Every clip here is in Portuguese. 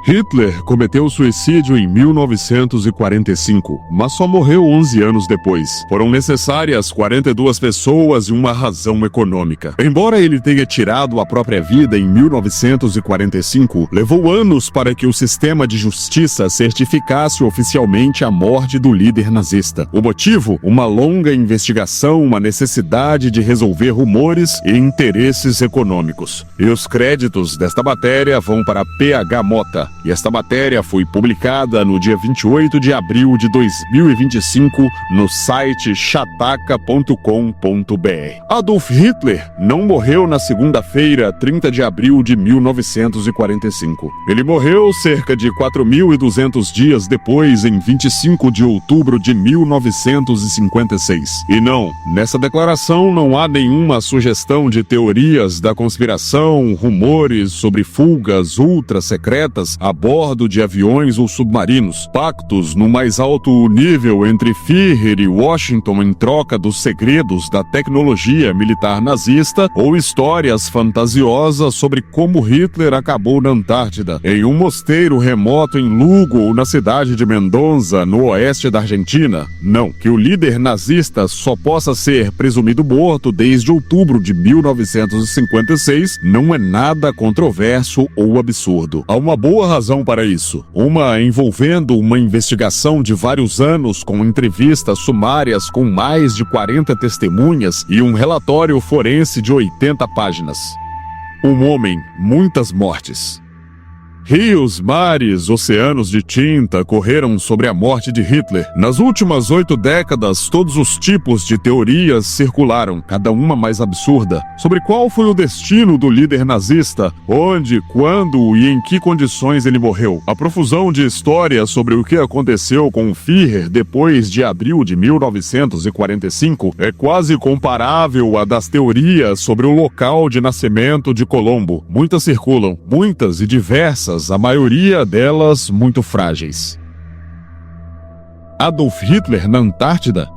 Hitler cometeu suicídio em 1945, mas só morreu 11 anos depois. Foram necessárias 42 pessoas e uma razão econômica. Embora ele tenha tirado a própria vida em 1945, levou anos para que o sistema de justiça certificasse oficialmente a morte do líder nazista. O motivo? Uma longa investigação, uma necessidade de resolver rumores e interesses econômicos. E os créditos desta matéria vão para PH Mota. E esta matéria foi publicada no dia 28 de abril de 2025 no site shataka.com.br. Adolf Hitler não morreu na segunda-feira, 30 de abril de 1945. Ele morreu cerca de 4.200 dias depois, em 25 de outubro de 1956. E não, nessa declaração não há nenhuma sugestão de teorias da conspiração, rumores sobre fugas ultra-secretas a bordo de aviões ou submarinos, pactos no mais alto nível entre Führer e Washington em troca dos segredos da tecnologia militar nazista, ou histórias fantasiosas sobre como Hitler acabou na Antártida, em um mosteiro remoto em Lugo ou na cidade de Mendoza, no oeste da Argentina. Não, que o líder nazista só possa ser presumido morto desde outubro de 1956 não é nada controverso ou absurdo. Há uma boa razão para isso. Uma envolvendo uma investigação de vários anos com entrevistas sumárias com mais de 40 testemunhas e um relatório forense de 80 páginas. Um homem, muitas mortes. Rios, mares, oceanos de tinta correram sobre a morte de Hitler. Nas últimas 8 décadas, todos os tipos de teorias circularam, cada uma mais absurda, sobre qual foi o destino do líder nazista, onde, quando e em que condições ele morreu. A profusão de histórias sobre o que aconteceu com o Führer depois de abril de 1945 é quase comparável à das teorias sobre o local de nascimento de Colombo. Muitas circulam, muitas e diversas, a maioria delas muito frágeis. Adolf Hitler na Antártida?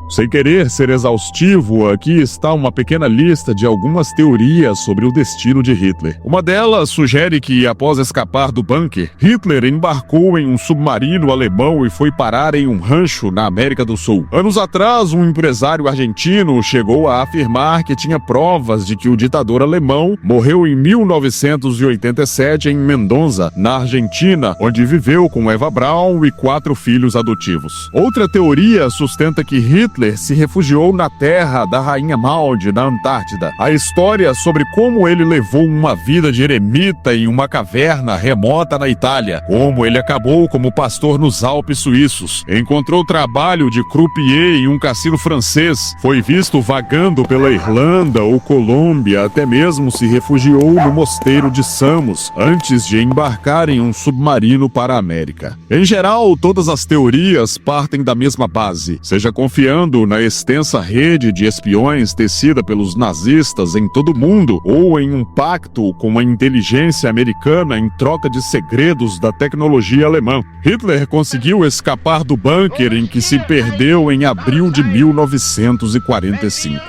Sem querer ser exaustivo, aqui está uma pequena lista de algumas teorias sobre o destino de Hitler. Uma delas sugere que, após escapar do bunker, Hitler embarcou em um submarino alemão e foi parar em um rancho na América do Sul. Anos atrás, um empresário argentino chegou a afirmar que tinha provas de que o ditador alemão morreu em 1987 em Mendoza, na Argentina, onde viveu com Eva Braun e 4 filhos adotivos. Outra teoria sustenta que Hitler se refugiou na terra da Rainha Maud, na Antártida. A história sobre como ele levou uma vida de eremita em uma caverna remota na Itália, como ele acabou como pastor nos Alpes suíços, encontrou trabalho de croupier em um cassino francês, foi visto vagando pela Irlanda ou Colômbia, até mesmo se refugiou no mosteiro de Samos, antes de embarcar em um submarino para a América. Em geral, todas as teorias partem da mesma base, seja confiando na extensa rede de espiões tecida pelos nazistas em todo o mundo, ou em um pacto com a inteligência americana em troca de segredos da tecnologia alemã. Hitler conseguiu escapar do bunker em que se perdeu em abril de 1945.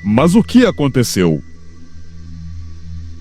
Mas o que aconteceu?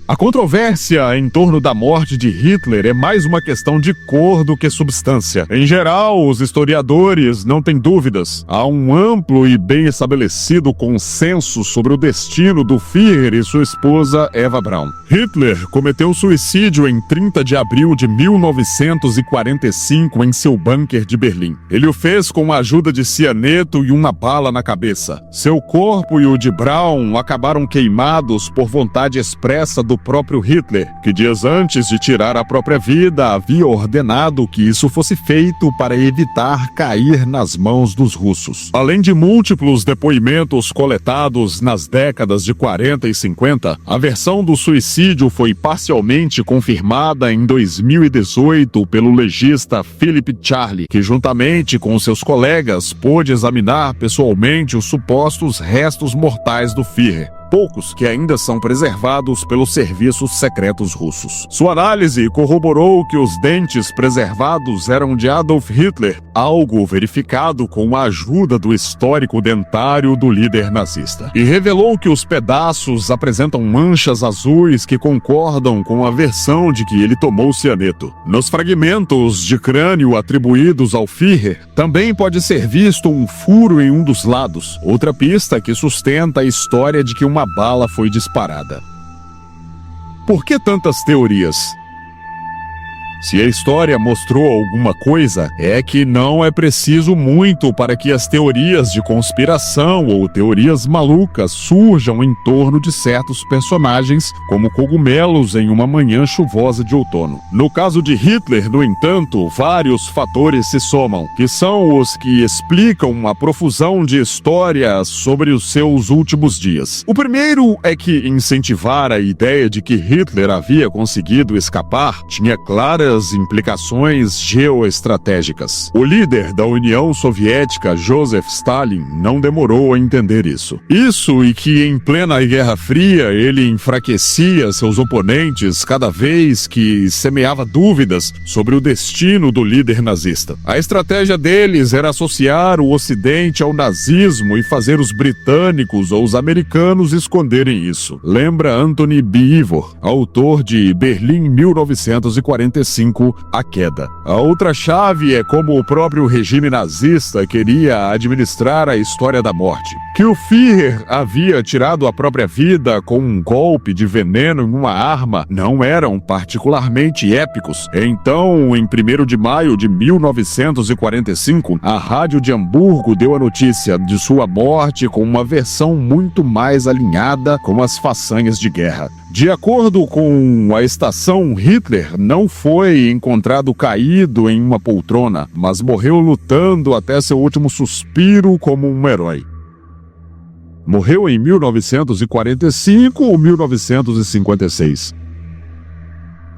A controvérsia em torno da morte de Hitler é mais uma questão de cor do que substância. Em geral, os historiadores não têm dúvidas. Há um amplo e bem estabelecido consenso sobre o destino do Führer e sua esposa Eva Braun. Hitler cometeu suicídio em 30 de abril de 1945 em seu bunker de Berlim. Ele o fez com a ajuda de cianeto e uma bala na cabeça. Seu corpo e o de Braun acabaram queimados por vontade expressa do próprio Hitler, que dias antes de tirar a própria vida havia ordenado que isso fosse feito para evitar cair nas mãos dos russos. Além de múltiplos depoimentos coletados nas décadas de 40 e 50, a versão do suicídio foi parcialmente confirmada em 2018 pelo legista Philip Charlie, que juntamente com seus colegas pôde examinar pessoalmente os supostos restos mortais do Führer. poucos que ainda são preservados pelos serviços secretos russos. Sua análise corroborou que os dentes preservados eram de Adolf Hitler, algo verificado com a ajuda do histórico dentário do líder nazista, e revelou que os pedaços apresentam manchas azuis que concordam com a versão de que ele tomou cianeto. Nos fragmentos de crânio atribuídos ao Führer, também pode ser visto um furo em um dos lados, outra pista que sustenta a história de que uma bala foi disparada. Por que tantas teorias? Se a história mostrou alguma coisa, é que não é preciso muito para que as teorias de conspiração ou teorias malucas surjam em torno de certos personagens, como cogumelos em uma manhã chuvosa de outono. No caso de Hitler, no entanto, vários fatores se somam, que são os que explicam a profusão de histórias sobre os seus últimos dias. O primeiro é que incentivar a ideia de que Hitler havia conseguido escapar tinha claras implicações geoestratégicas. O líder da União Soviética, Joseph Stalin, não demorou a entender isso. Isso e que em plena Guerra Fria ele enfraquecia seus oponentes cada vez que semeava dúvidas sobre o destino do líder nazista. A estratégia deles era associar o Ocidente ao nazismo e fazer os britânicos ou os americanos esconderem isso. Lembra Anthony Beevor, autor de Berlim 1945, A Queda. A outra chave é como o próprio regime nazista queria administrar a história da morte. Que o Führer havia tirado a própria vida com um golpe de veneno em uma arma não eram particularmente épicos. Então, em 1º de maio de 1945, a Rádio de Hamburgo deu a notícia de sua morte com uma versão muito mais alinhada com as façanhas de guerra. De acordo com a estação, Hitler não foi encontrado caído em uma poltrona, mas morreu lutando até seu último suspiro como um herói. Morreu em 1945 ou 1956.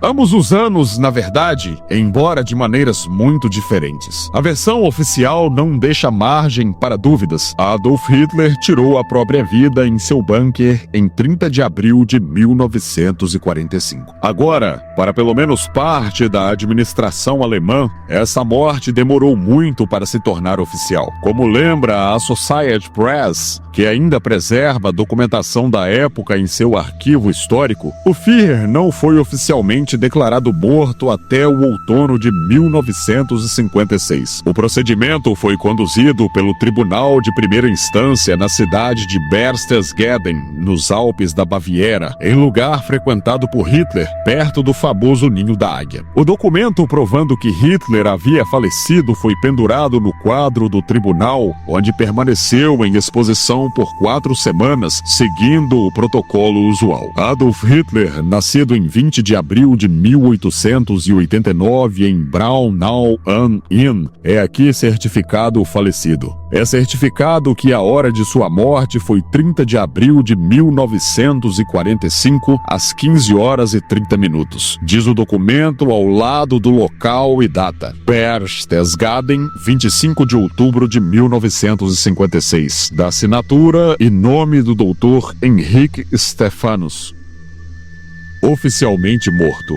Ambos os anos, na verdade, embora de maneiras muito diferentes. A versão oficial não deixa margem para dúvidas. Adolf Hitler tirou a própria vida em seu bunker em 30 de abril de 1945. Agora, para pelo menos parte da administração alemã, essa morte demorou muito para se tornar oficial. Como lembra a Associated Press, que ainda preserva a documentação da época em seu arquivo histórico, o Führer não foi oficialmente declarado morto até o outono de 1956. O procedimento foi conduzido pelo Tribunal de Primeira Instância na cidade de Berchtesgaden, nos Alpes da Baviera, em lugar frequentado por Hitler, perto do famoso Ninho da Águia. O documento provando que Hitler havia falecido foi pendurado no quadro do tribunal, onde permaneceu em exposição por 4 semanas, seguindo o protocolo usual. Adolf Hitler, nascido em 20 de abril de 1889 em Braunau am Inn, é aqui certificado falecido. É certificado que a hora de sua morte foi 30 de abril de 1945, às 15 horas e 30 minutos. Diz o documento ao lado do local e data. Berchtesgaden, 25 de outubro de 1956. Da assinatura e nome do Dr. Henrique Stephanus. Oficialmente morto.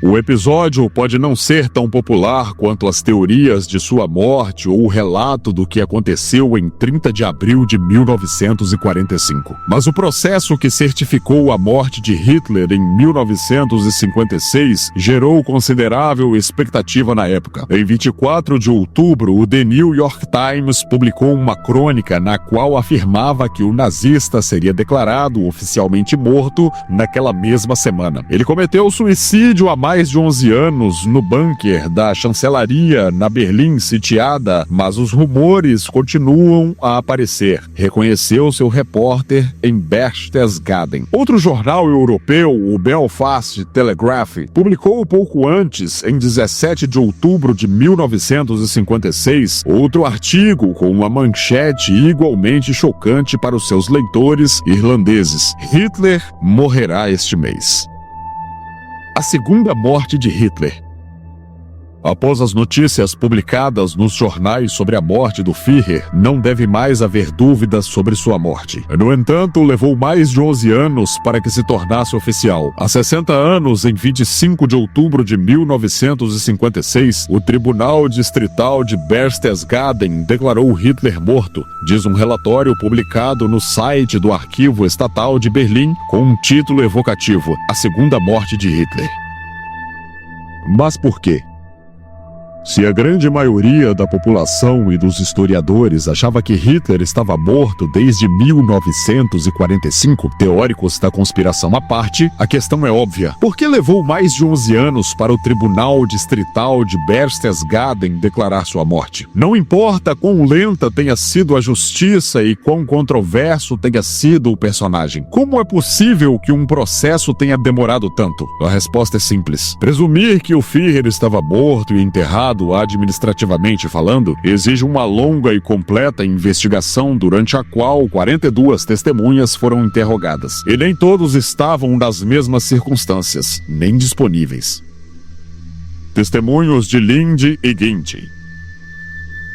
O episódio pode não ser tão popular quanto as teorias de sua morte ou o relato do que aconteceu em 30 de abril de 1945. Mas o processo que certificou a morte de Hitler em 1956 gerou considerável expectativa na época. Em 24 de outubro, o The New York Times publicou uma crônica na qual afirmava que o nazista seria declarado oficialmente morto naquela mesma semana. Ele cometeu suicídio há mais de 11 anos no bunker da chancelaria na Berlim sitiada, mas os rumores continuam a aparecer, reconheceu seu repórter em Berchtesgaden. Outro jornal europeu, o Belfast Telegraph, publicou pouco antes, em 17 de outubro de 1956, outro artigo com uma manchete igualmente chocante para os seus leitores irlandeses: Hitler morrerá este mês. A segunda morte de Hitler. Após as notícias publicadas nos jornais sobre a morte do Führer, não deve mais haver dúvidas sobre sua morte. No entanto, levou mais de 11 anos para que se tornasse oficial. Há 60 anos, em 25 de outubro de 1956, o Tribunal Distrital de Berchtesgaden declarou Hitler morto, diz um relatório publicado no site do Arquivo Estatal de Berlim com um título evocativo: A Segunda Morte de Hitler. Mas por quê? Se a grande maioria da população e dos historiadores achava que Hitler estava morto desde 1945, teóricos da conspiração à parte, a questão é óbvia. Por que levou mais de 11 anos para o Tribunal Distrital de Berchtesgaden declarar sua morte? Não importa quão lenta tenha sido a justiça e quão controverso tenha sido o personagem. Como é possível que um processo tenha demorado tanto? A resposta é simples. Presumir que o Führer estava morto e enterrado administrativamente falando, exige uma longa e completa investigação durante a qual 42 testemunhas foram interrogadas. E nem todos estavam nas mesmas circunstâncias, nem disponíveis. Testemunhos de Linde e Ginty.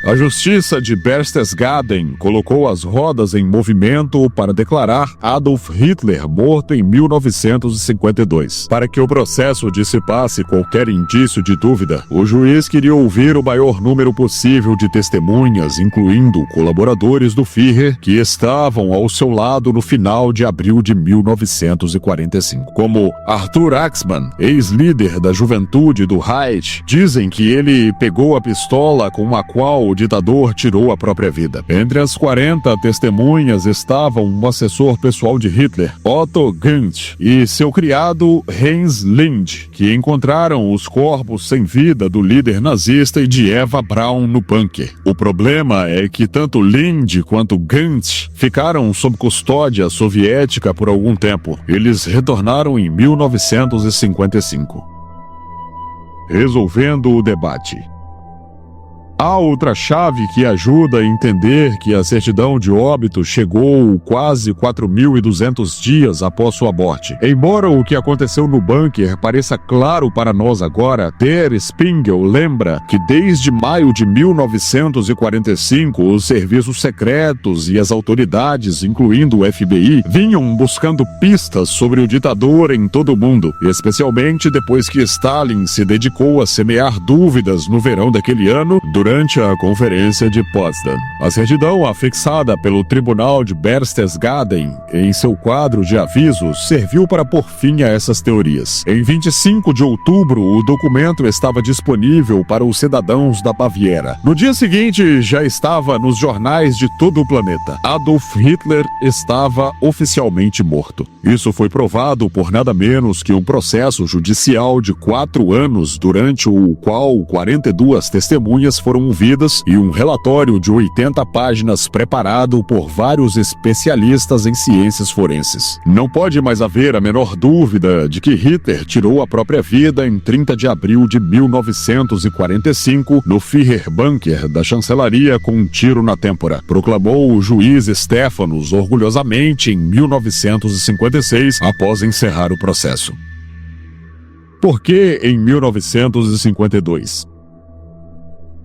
A justiça de Berchtesgaden colocou as rodas em movimento para declarar Adolf Hitler morto em 1952. Para que o processo dissipasse qualquer indício de dúvida, o juiz queria ouvir o maior número possível de testemunhas, incluindo colaboradores do Führer que estavam ao seu lado no final de abril de 1945. Como Arthur Axmann, ex-líder da juventude do Reich, dizem que ele pegou a pistola com a qual o ditador tirou a própria vida. Entre as 40 testemunhas estavam um assessor pessoal de Hitler, Otto Gundt, e seu criado Heinz Linde, que encontraram os corpos sem vida do líder nazista e de Eva Braun no bunker. O problema é que tanto Linde quanto Gundt ficaram sob custódia soviética por algum tempo. Eles retornaram em 1955. Resolvendo o debate. Há outra chave que ajuda a entender que a certidão de óbito chegou quase 4.200 dias após sua morte. Embora o que aconteceu no bunker pareça claro para nós agora, Der Spiegel lembra que desde maio de 1945 os serviços secretos e as autoridades, incluindo o FBI, vinham buscando pistas sobre o ditador em todo o mundo, especialmente depois que Stalin se dedicou a semear dúvidas no verão daquele ano, durante a Conferência de Potsdam. A certidão afixada pelo Tribunal de Berchtesgaden em seu quadro de avisos serviu para pôr fim a essas teorias. Em 25 de outubro, o documento estava disponível para os cidadãos da Baviera. No dia seguinte, já estava nos jornais de todo o planeta. Adolf Hitler estava oficialmente morto. Isso foi provado por nada menos que um processo judicial de 4 anos, durante o qual 42 testemunhas foram ouvidas e um relatório de 80 páginas preparado por vários especialistas em ciências forenses. Não pode mais haver a menor dúvida de que Hitler tirou a própria vida em 30 de abril de 1945 no Führer Bunker da chancelaria com um tiro na têmpora, proclamou o juiz Stephanus orgulhosamente em 1956 após encerrar o processo. Por que em 1952?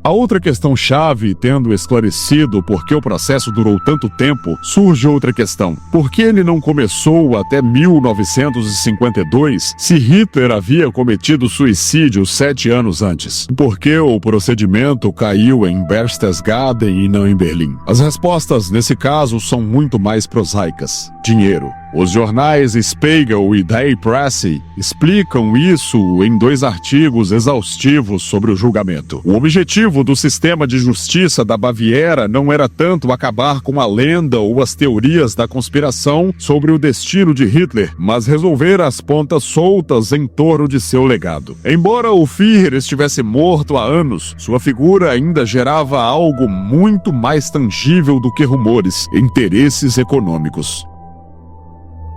A outra questão-chave, tendo esclarecido por que o processo durou tanto tempo, surge outra questão. Por que ele não começou até 1952, se Hitler havia cometido suicídio 7 anos antes? Por que o procedimento caiu em Berchtesgaden e não em Berlim? As respostas, nesse caso, são muito mais prosaicas. Dinheiro. Os jornais Spiegel e Die Presse explicam isso em 2 artigos exaustivos sobre o julgamento. O objetivo do sistema de justiça da Baviera não era tanto acabar com a lenda ou as teorias da conspiração sobre o destino de Hitler, mas resolver as pontas soltas em torno de seu legado. Embora o Führer estivesse morto há anos, sua figura ainda gerava algo muito mais tangível do que rumores: interesses econômicos.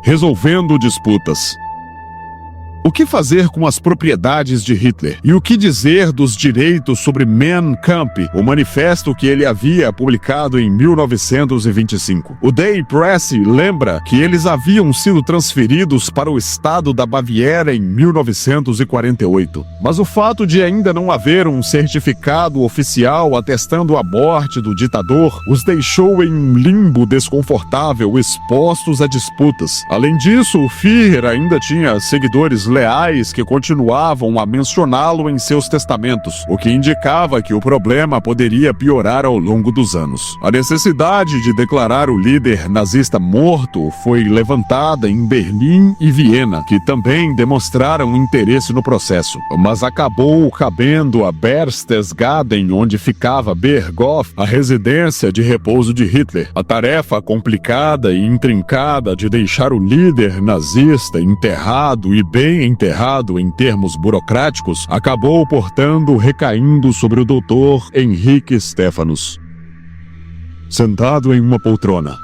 Resolvendo disputas. O que fazer com as propriedades de Hitler? E o que dizer dos direitos sobre Mein Kampf, o manifesto que ele havia publicado em 1925? O Die Presse lembra que eles haviam sido transferidos para o estado da Baviera em 1948. Mas o fato de ainda não haver um certificado oficial atestando a morte do ditador os deixou em um limbo desconfortável, expostos a disputas. Além disso, o Führer ainda tinha seguidores leais que continuavam a mencioná-lo em seus testamentos, o que indicava que o problema poderia piorar ao longo dos anos. A necessidade de declarar o líder nazista morto foi levantada em Berlim e Viena, que também demonstraram interesse no processo, mas acabou cabendo a Berchtesgaden, onde ficava Berghof, a residência de repouso de Hitler. A tarefa complicada e intrincada de deixar o líder nazista enterrado e bem enterrado em termos burocráticos, acabou, portanto, recaindo sobre o Dr. Henrique Stephanus. Sentado em uma poltrona.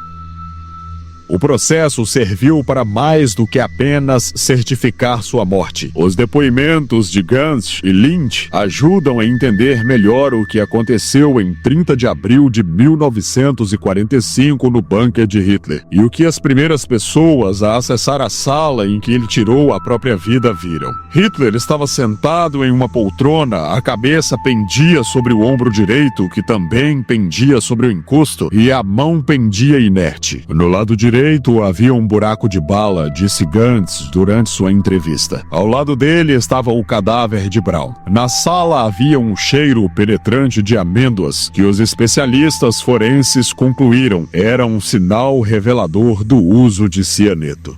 O processo serviu para mais do que apenas certificar sua morte. Os depoimentos de Gans e Lynch ajudam a entender melhor o que aconteceu em 30 de abril de 1945 no bunker de Hitler, e o que as primeiras pessoas a acessar a sala em que ele tirou a própria vida viram. Hitler estava sentado em uma poltrona, a cabeça pendia sobre o ombro direito, que também pendia sobre o encosto, e a mão pendia inerte. No lado direito havia um buraco de bala, disse Gantz durante sua entrevista. Ao lado dele estava o cadáver de Braun. Na sala havia um cheiro penetrante de amêndoas, que os especialistas forenses concluíram era um sinal revelador do uso de cianeto.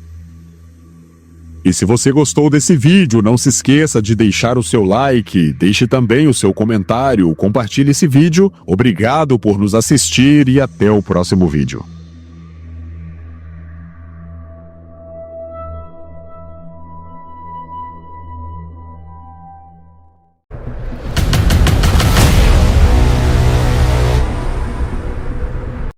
E se você gostou desse vídeo, não se esqueça de deixar o seu like, deixe também o seu comentário, compartilhe esse vídeo. Obrigado por nos assistir e até o próximo vídeo.